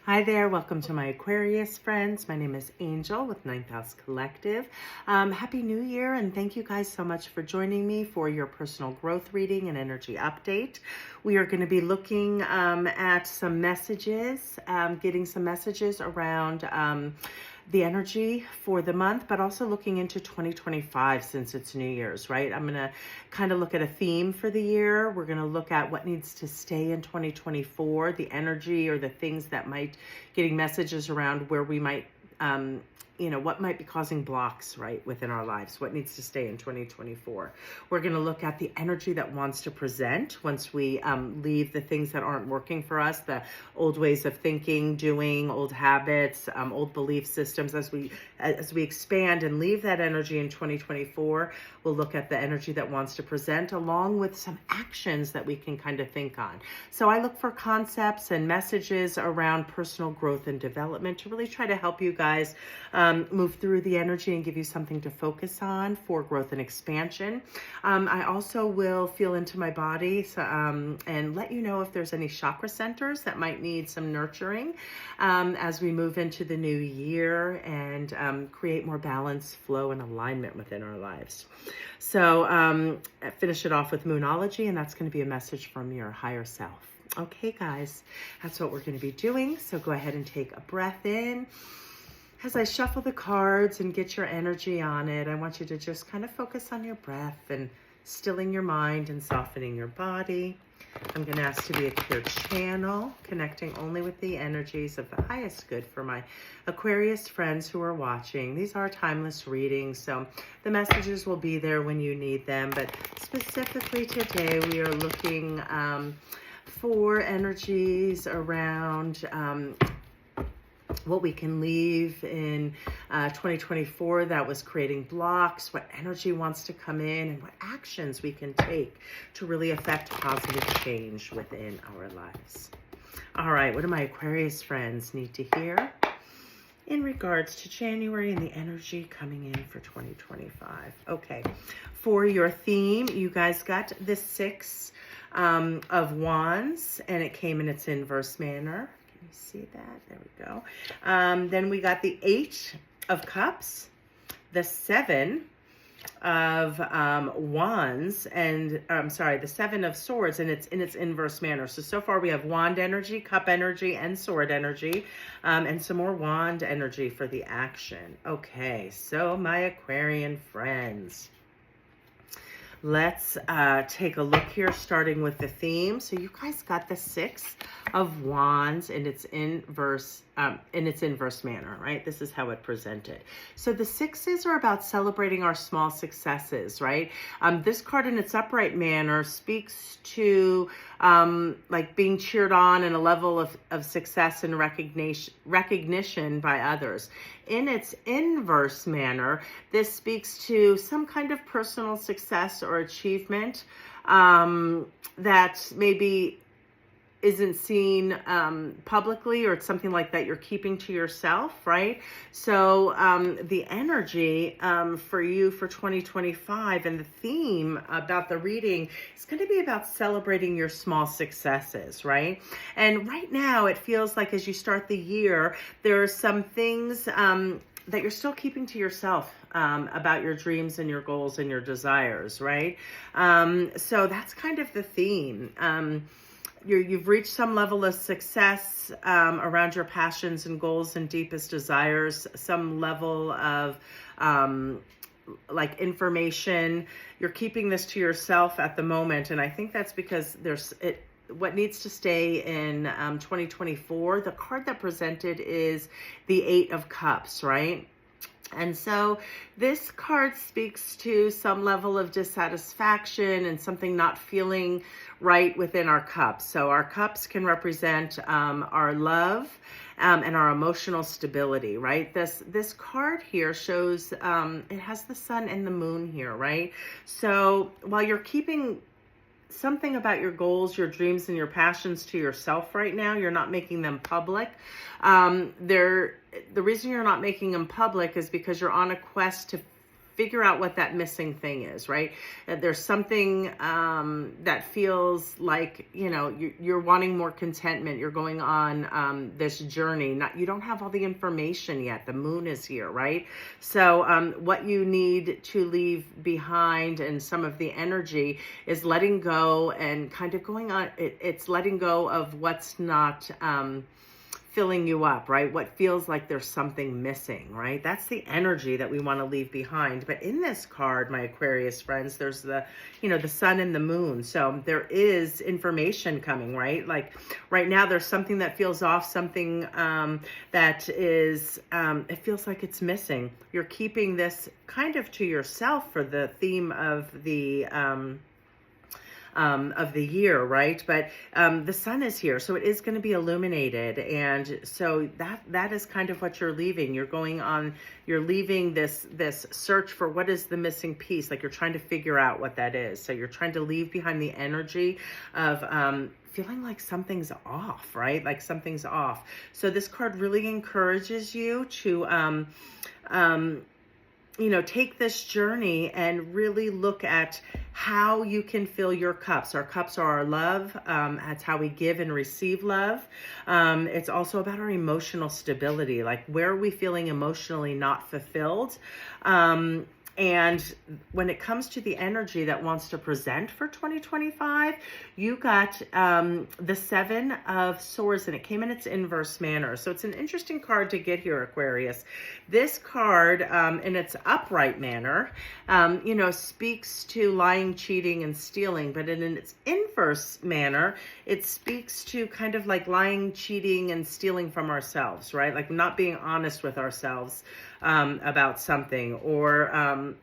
Hi there, welcome to my Aquarius friends. My name is Angel with Ninth House Collective. Happy New Year, and thank you guys so much for joining me for your personal growth reading and energy update. We are going to be looking at some messages, getting some messages around the energy for the month, but also looking into 2025 since it's New Year's, right? I'm going to kind of look at a theme for the year. We're going to look at what needs to stay in 2024, the energy or the things that might, getting messages around where we might, what might be causing blocks, right, within our lives, what needs to stay in 2024. We're going to look at the energy that wants to present once we leave the things that aren't working for us, the old ways of thinking, doing, old habits, old belief systems. As we expand and leave that energy in 2024, we'll look at the energy that wants to present along with some actions that we can kind of think on. So I look for concepts and messages around personal growth and development to really try to help you guys move through the energy and give you something to focus on for growth and expansion. I also will feel into my body and let you know if there's any chakra centers that might need some nurturing as we move into the new year and create more balance, flow, and alignment within our lives. So finish it off with Moonology, and that's going to be a message from your higher self. Okay, guys, that's what we're going to be doing. So go ahead and take a breath in. As I shuffle the cards and get your energy on it, I want you to just kind of focus on your breath and stilling your mind and softening your body. I'm going to ask to be a clear channel, connecting only with the energies of the highest good for my Aquarius friends who are watching. These are timeless readings, so the messages will be there when you need them. But specifically today, we are looking for energies around what we can leave in 2024 that was creating blocks, what energy wants to come in, and what actions we can take to really affect positive change within our lives. All right, what do my Aquarius friends need to hear in regards to January and the energy coming in for 2025? Okay, for your theme, you guys got the Six of Wands, and it came in its inverse manner. You see that? There we go. Then we got the Eight of Cups, the Seven of Wands, and the Seven of Swords, and it's in its inverse manner. So far we have Wand energy, Cup energy, and Sword energy, and some more Wand energy for the action. Okay, so my Aquarian friends, let's take a look here, starting with the theme. So you guys got the Six of Wands in its inverse manner, right? This is how it presented. So the sixes are about celebrating our small successes, right? This card in its upright manner speaks to like being cheered on and a level of success and recognition by others. In its inverse manner, this speaks to some kind of personal success or achievement that maybe isn't seen publicly, or it's something like that you're keeping to yourself, right? So the energy for you for 2025 and the theme about the reading is going to be about celebrating your small successes, right? And right now it feels like as you start the year, there are some things that you're still keeping to yourself about your dreams and your goals and your desires, right? So that's kind of the theme. You've reached some level of success around your passions and goals and deepest desires, some level of like information. You're keeping this to yourself at the moment, and I think that's because what needs to stay in 2024, the card that presented is the Eight of Cups, right? And so this card speaks to some level of dissatisfaction and something not feeling right within our cups. So our cups can represent our love and our emotional stability, right? This card here shows it has the sun and the moon here, right? So while you're keeping something about your goals, your dreams, and your passions to yourself right now, you're not making them public. The reason you're not making them public is because you're on a quest to figure out what that missing thing is, right? That there's something that feels like, you know, you're wanting more contentment. You're going on this journey. You don't have all the information yet. The moon is here, right? So what you need to leave behind and some of the energy is letting go and kind of going on. It's letting go of what's not filling you up, right? What feels like there's something missing, right? That's the energy that we want to leave behind. But in this card, my Aquarius friends, there's the, you know, the sun and the moon. So there is information coming, right? Like right now, there's something that feels off, something that is, it feels like it's missing. You're keeping this kind of to yourself for the theme of the year, right? But the sun is here, so it is going to be illuminated, and so that is kind of what you're leaving. You're leaving this search for what is the missing piece. Like you're trying to figure out what that is. So you're trying to leave behind the energy of feeling like something's off, right? Like something's off. So this card really encourages you to you know, take this journey and really look at how you can fill your cups. Our cups are our love. That's how we give and receive love. It's also about our emotional stability. Like, where are we feeling emotionally not fulfilled? And when it comes to the energy that wants to present for 2025, you got the Seven of Swords, and it came in its inverse manner. So it's an interesting card to get here, Aquarius. This card, in its upright manner, you know, speaks to lying, cheating, and stealing. But in its inverse manner, it speaks to kind of like lying, cheating, and stealing from ourselves, right? Like not being honest with ourselves about something, or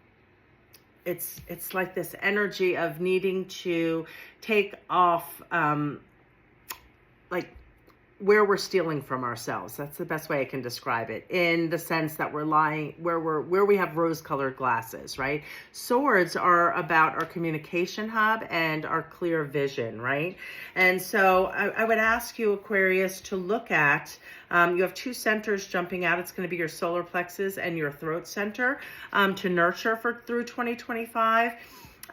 it's like this energy of needing to take off like where we're stealing from ourselves. That's the best way I can describe it, in the sense that we're lying where we have rose-colored glasses, right? Swords are about our communication hub and our clear vision, right? And so I would ask you, Aquarius, to look at, you have two centers jumping out. It's going to be your solar plexus and your throat center to nurture through 2025.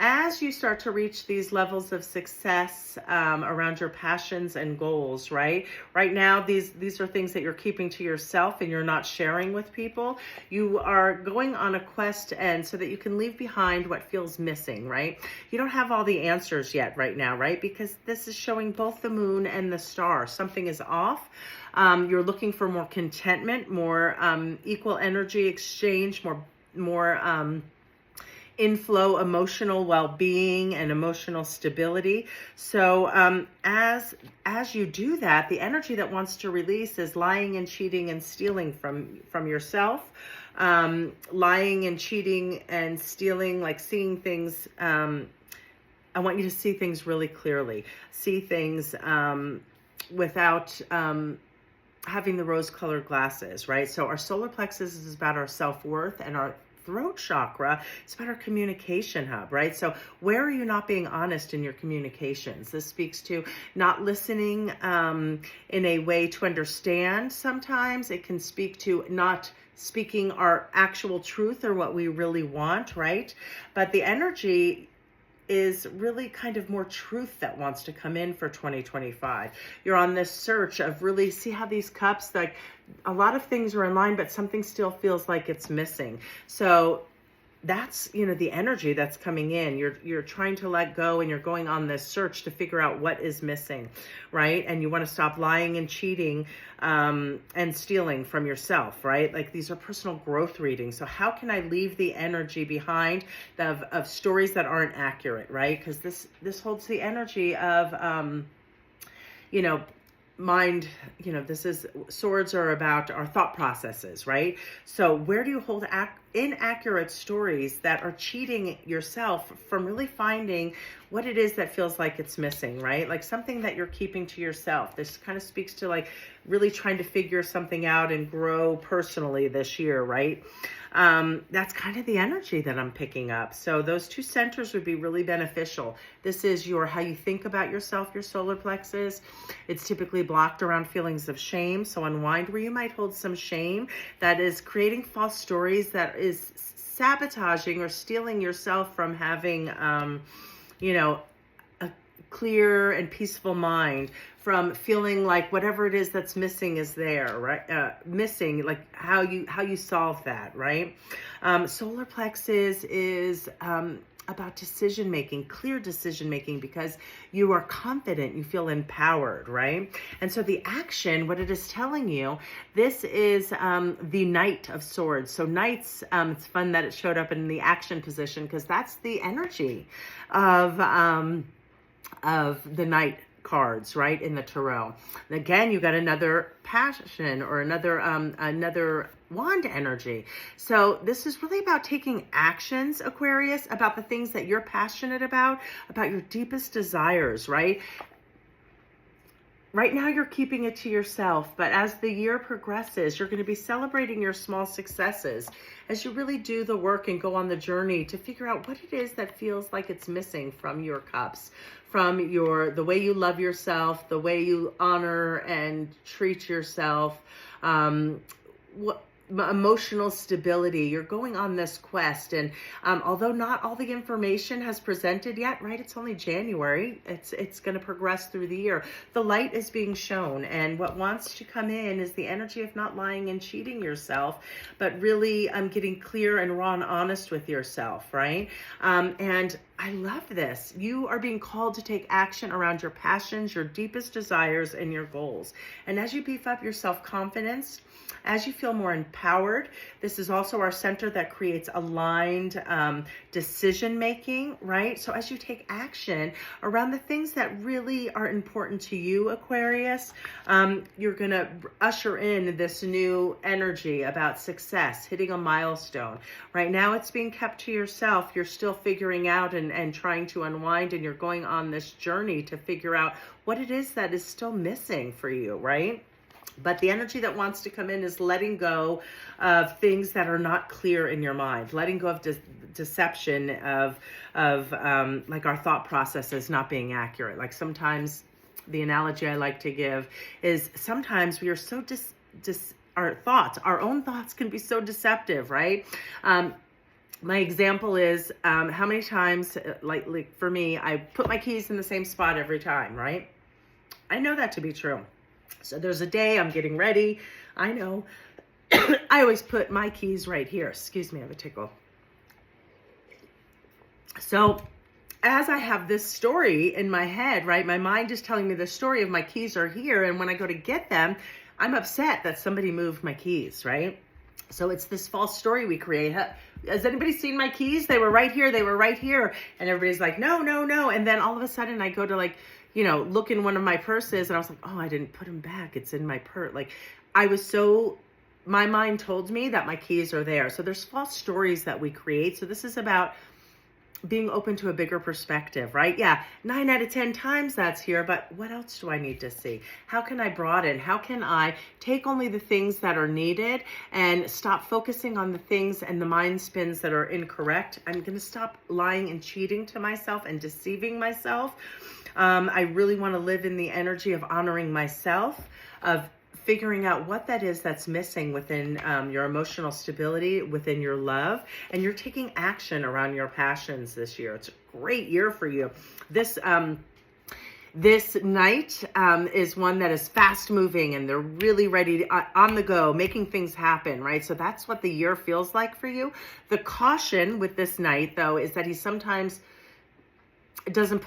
As you start to reach these levels of success around your passions and goals, right? Right now, these are things that you're keeping to yourself and you're not sharing with people. You are going on a quest, and so that you can leave behind what feels missing, right? You don't have all the answers yet right now, right? Because this is showing both the moon and the star. Something is off. You're looking for more contentment, more equal energy exchange, more inflow, emotional well-being, and emotional stability. So as you do that, the energy that wants to release is lying and cheating and stealing from yourself. Lying and cheating and stealing, like seeing things. I want you to see things really clearly. See things without having the rose-colored glasses, right? So our solar plexus is about our self-worth, and our throat chakra, it's about our communication hub, right? So where are you not being honest in your communications? This speaks to not listening in a way to understand. Sometimes it can speak to not speaking our actual truth or what we really want, right? But the energy is really kind of more truth that wants to come in for 2025. You're on this search of really see how these cups, like a lot of things are in line, but something still feels like it's missing. So that's, you know, the energy that's coming in. You're trying to let go, and you're going on this search to figure out what is missing, right? And you want to stop lying and cheating and stealing from yourself, right? Like these are personal growth readings. So how can I leave the energy behind of stories that aren't accurate, right? Because this holds the energy of you know, mind, you know, this is, swords are about our thought processes, right? So where do you hold inaccurate stories that are cheating yourself from really finding what it is that feels like it's missing, right? Like something that you're keeping to yourself. This kind of speaks to like really trying to figure something out and grow personally this year, right? That's kind of the energy that I'm picking up. So those two centers would be really beneficial. This is how you think about yourself, your solar plexus. It's typically blocked around feelings of shame. So unwind where you might hold some shame that is creating false stories, that is sabotaging or stealing yourself from having, you know, a clear and peaceful mind, from feeling like whatever it is that's missing is there, right? Missing, like how you solve that, right? Solar plexus is about decision making, clear decision making, because you are confident, you feel empowered, right? And so the action, what it is telling you, this is the Knight of Swords. So Knights, it's fun that it showed up in the action position, because that's the energy of the Knight cards, right, in the tarot. And again, you got another passion, or another wand energy. So this is really about taking actions, Aquarius, about the things that you're passionate about your deepest desires, right? Right now, you're keeping it to yourself, but as the year progresses, you're going to be celebrating your small successes as you really do the work and go on the journey to figure out what it is that feels like it's missing from your cups, from the way you love yourself, the way you honor and treat yourself, emotional stability. You're going on this quest, and although not all the information has presented yet, right, it's only January, it's going to progress through the year. The light is being shown, and what wants to come in is the energy of not lying and cheating yourself, but really getting clear and raw and honest with yourself, right? And I love this. You are being called to take action around your passions, your deepest desires, and your goals. And as you beef up your self-confidence, as you feel more empowered, this is also our center that creates aligned decision-making, right? So as you take action around the things that really are important to you, Aquarius, you're going to usher in this new energy about success, hitting a milestone. Right now, it's being kept to yourself. You're still figuring out and trying to unwind, and you're going on this journey to figure out what it is that is still missing for you, right? But the energy that wants to come in is letting go of things that are not clear in your mind, letting go of deception, of like our thought processes not being accurate. Like sometimes the analogy I like to give is sometimes we are so our own thoughts can be so deceptive, right? My example is how many times, like for me, I put my keys in the same spot every time, right? I know that to be true. So there's a day I'm getting ready. I know I always put my keys right here. Excuse me, I have a tickle. So as I have this story in my head, right, my mind is telling me the story of my keys are here. And when I go to get them, I'm upset that somebody moved my keys, right? So it's this false story we create. Has anybody seen my keys? They were right here. They were right here. And everybody's like, no, no, no. And then all of a sudden I go to look in one of my purses, and I was like, oh, I didn't put them back. It's in my purse. My mind told me that my keys are there. So there's false stories that we create. So this is about being open to a bigger perspective, right? Yeah, 9 out of 10 times that's here, but what else do I need to see? How can I broaden? How can I take only the things that are needed and stop focusing on the things and the mind spins that are incorrect? I'm going to stop lying and cheating to myself and deceiving myself. I really want to live in the energy of honoring myself, of figuring out what that is that's missing within your emotional stability, within your love, and you're taking action around your passions this year. It's a great year for you. This night is one that is fast moving, and they're really ready to, on the go, making things happen, right? So that's what the year feels like for you. The caution with this night, though, is that he sometimes doesn't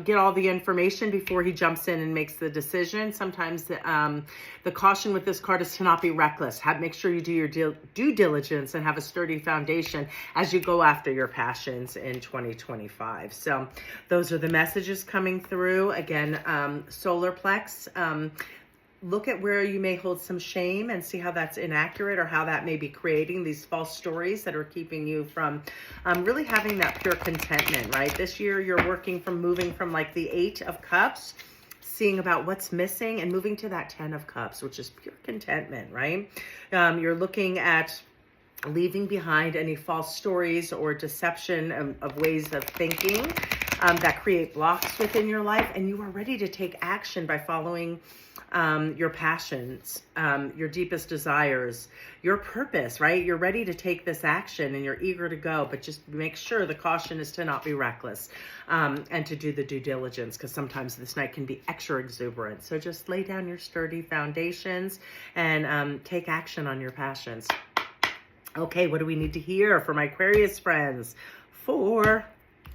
get all the information before he jumps in and makes the decision. Sometimes the caution with this card is to not be reckless. Make sure you do your due diligence and have a sturdy foundation as you go after your passions in 2025. So those are the messages coming through. Again, solar plex. Look at where you may hold some shame and see how that's inaccurate, or how that may be creating these false stories that are keeping you from really having that pure contentment, right? This year you're moving from like the 8 of Cups, seeing about what's missing, and moving to that 10 of Cups, which is pure contentment, right? You're looking at leaving behind any false stories or deception of ways of thinking. that create blocks within your life, and you are ready to take action by following your passions, your deepest desires, your purpose, right? You're ready to take this action and you're eager to go, but just make sure the caution is to not be reckless and to do the due diligence, because sometimes this night can be extra exuberant. So just lay down your sturdy foundations and take action on your passions. Okay, what do we need to hear for my Aquarius friends? For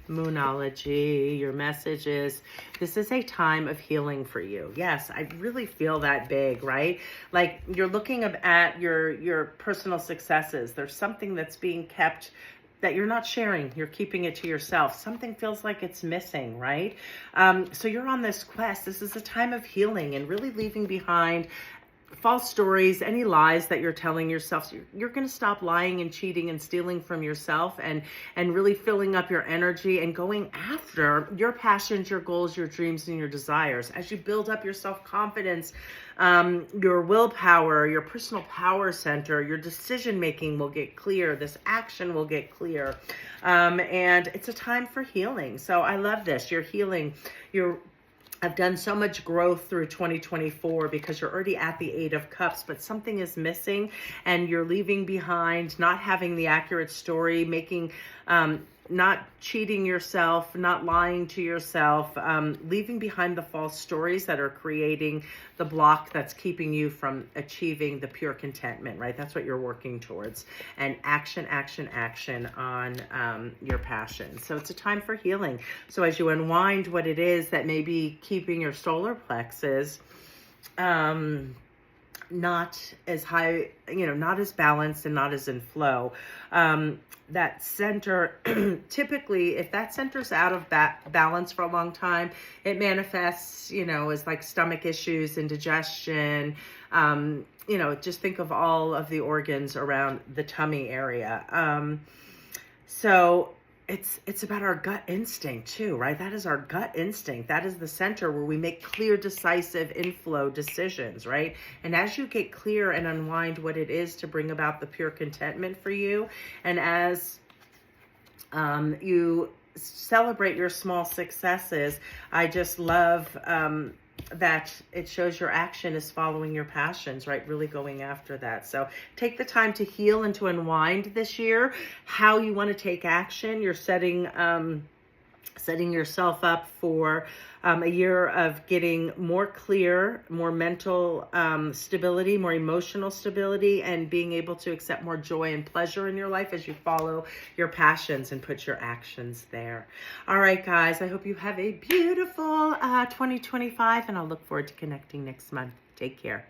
Moonology, your message is, this is a time of healing for you. Yes, I really feel that big, right? Like you're looking at your personal successes. There's something that's being kept that you're not sharing. You're keeping it to yourself. Something feels like it's missing, right? So you're on this quest. This is a time of healing and really leaving behind false stories, any lies that you're telling yourself. You're going to stop lying and cheating and stealing from yourself and really filling up your energy and going after your passions, your goals, your dreams, and your desires. As you build up your self-confidence, your willpower, your personal power center, your decision-making will get clear. This action will get clear. And it's a time for healing. So I love this. You're healing. I've done so much growth through 2024 because you're already at the 8 of Cups, but something is missing and you're leaving behind, not having the accurate story, not cheating yourself, not lying to yourself, leaving behind the false stories that are creating the block that's keeping you from achieving the pure contentment, right? That's what you're working towards. And action, action, action on your passion. So it's a time for healing. So as you unwind what it is that may be keeping your solar plexus not as high, not as balanced and not as in flow. That center, typically, if that center's out of balance for a long time, it manifests, as like stomach issues, indigestion. Just think of all of the organs around the tummy area. So it's about our gut instinct too, right? That is our gut instinct. That is the center where we make clear, decisive inflow decisions, right? And as you get clear and unwind what it is to bring about the pure contentment for you, and as you celebrate your small successes, I just love that it shows your action is following your passions, right? Really going after that. So take the time to heal and to unwind this year, how you want to take action. You're setting yourself up for a year of getting more clear, more mental stability, more emotional stability, and being able to accept more joy and pleasure in your life as you follow your passions and put your actions there. All right, guys, I hope you have a beautiful 2025, and I'll look forward to connecting next month. Take care.